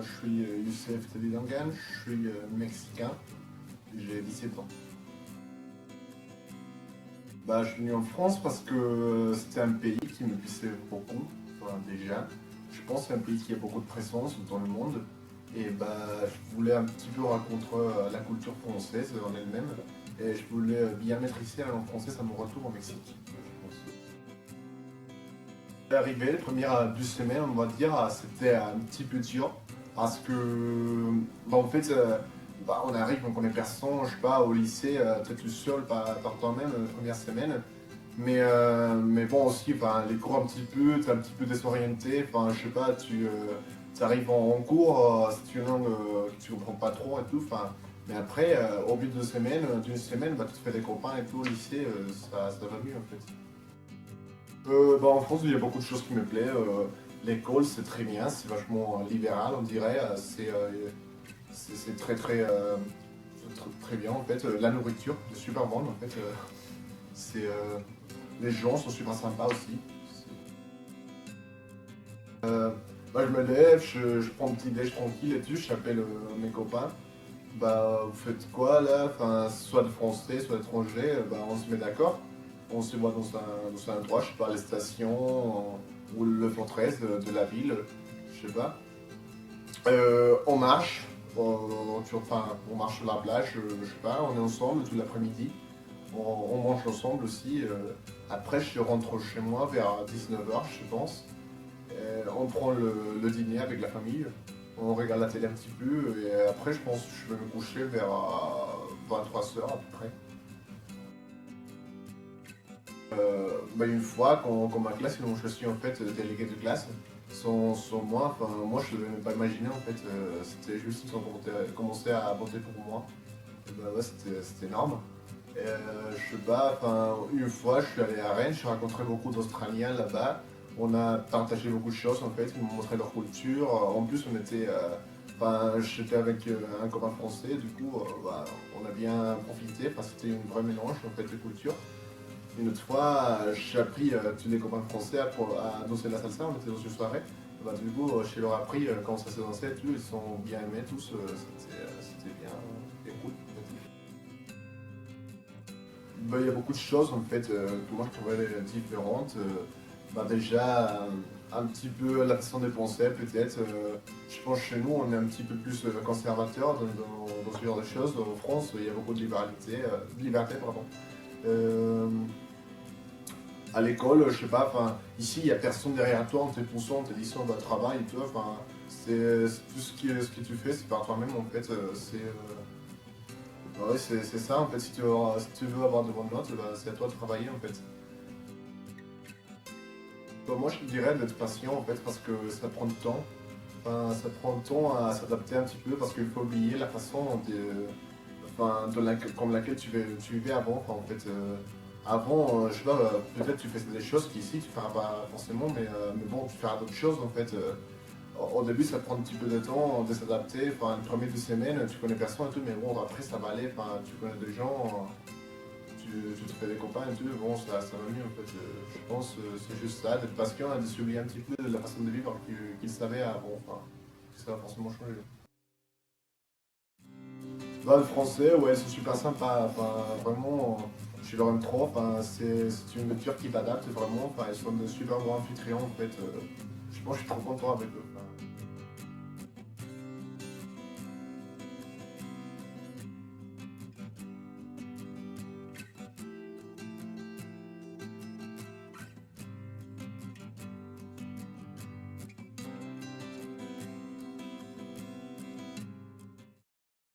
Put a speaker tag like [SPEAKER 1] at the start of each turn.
[SPEAKER 1] je suis Youssef Telidangan, je suis mexicain, j'ai 17 ans. Je suis venu en France parce que c'était un pays qui me plaisait beaucoup, enfin, déjà. Je pense que c'est un pays qui a beaucoup de présence dans le monde. Et je voulais un petit peu raconter la culture française en elle-même. Et je voulais bien maîtriser la langue française à mon retour au Mexique. Arrivé, les premières 2 semaines, on va dire, c'était un petit peu dur. Parce que, en fait, on arrive, on connaît personne, je sais pas, au lycée, peut-être tout seul, par toi-même, les premières semaines. Mais bon, aussi, les cours un petit peu, t'es un petit peu désorienté, je sais pas, tu arrives en cours, c'est une langue que tu comprends pas trop et tout, mais après, au bout d'une semaine, tu te fais des copains et tout, au lycée, ça va mieux en fait. En France, il y a beaucoup de choses qui me plaisent. L'école, c'est très bien, c'est vachement libéral, on dirait. C'est très, très bien en fait. La nourriture est super bonne en fait. C'est, les gens sont super sympas aussi. Je me lève, je prends un petit déj tranquille et tout, j'appelle mes copains. Vous faites quoi là? Soit de français, soit d'étranger, on se met d'accord. On se voit dans un endroit, je sais pas, les stations ou le forteresse de la ville, je sais pas. On marche, on marche sur la plage, je sais pas, on est ensemble tout l'après-midi. On mange ensemble aussi. Après, je rentre chez moi vers 19h, je pense. On prend le dîner avec la famille. On regarde la télé un petit peu. Et après, je pense que je vais me coucher vers 23h à peu près. Une fois, quand ma classe, dont je suis en fait délégué de classe, sans moi, moi je ne devais même pas imaginer en fait. C'était juste qu'ils ont commencé à voter pour moi. Ouais, c'était énorme. Je sais pas, une fois je suis allé à Rennes, j'ai rencontré beaucoup d'Australiens là-bas. On a partagé beaucoup de choses en fait, ils m'ont montré leur culture. En plus, j'étais avec un copain français, du coup, on a bien profité, c'était une vraie mélange en fait de cultures. Une autre fois, j'ai appris tous les copains français à danser la salsa, on était dans une soirée. Du coup, je leur ai appris comment ça se dansait et tout, ils sont bien aimés tous, c'était bien et cool. Il y a beaucoup de choses en fait que moi je trouvais différentes. Déjà, un petit peu la façon de penser peut-être. Je pense que chez nous on est un petit peu plus conservateur dans ce genre de choses. En France, il y a beaucoup de liberté, pardon. Euh, à l'école, je sais pas, ici il n'y a personne derrière toi en te poussant, en te disant travail et tout. C'est tout ce que tu fais, c'est par toi-même en fait. Ouais, c'est ça en fait, si tu veux avoir de bonnes notes, c'est à toi de travailler en fait. Moi je te dirais d'être patient en fait parce que ça prend du temps. Ça prend du temps à s'adapter un petit peu parce qu'il faut oublier la façon comme laquelle tu vivais avant. En fait, avant, je sais pas, peut-être tu faisais des choses qu'ici tu feras pas forcément, mais bon, tu feras d'autres choses en fait. Au début, ça prend un petit peu de temps de s'adapter. Les premières 2 semaines, tu connais personne et tout, mais bon, après ça va aller. Tu connais des gens, tu te fais des copains et tout, bon, ça va mieux en fait. Je pense c'est juste ça, d'être patient et de s'oublier un petit peu de la façon de vivre qu'il savait avant. Ça va forcément changer. Le français, ouais, c'est super sympa. Vraiment, je leur aime trop. C'est une culture qui t'adapte vraiment. Ils sont de super bons anfitrions en fait. Je pense que je suis trop content avec eux.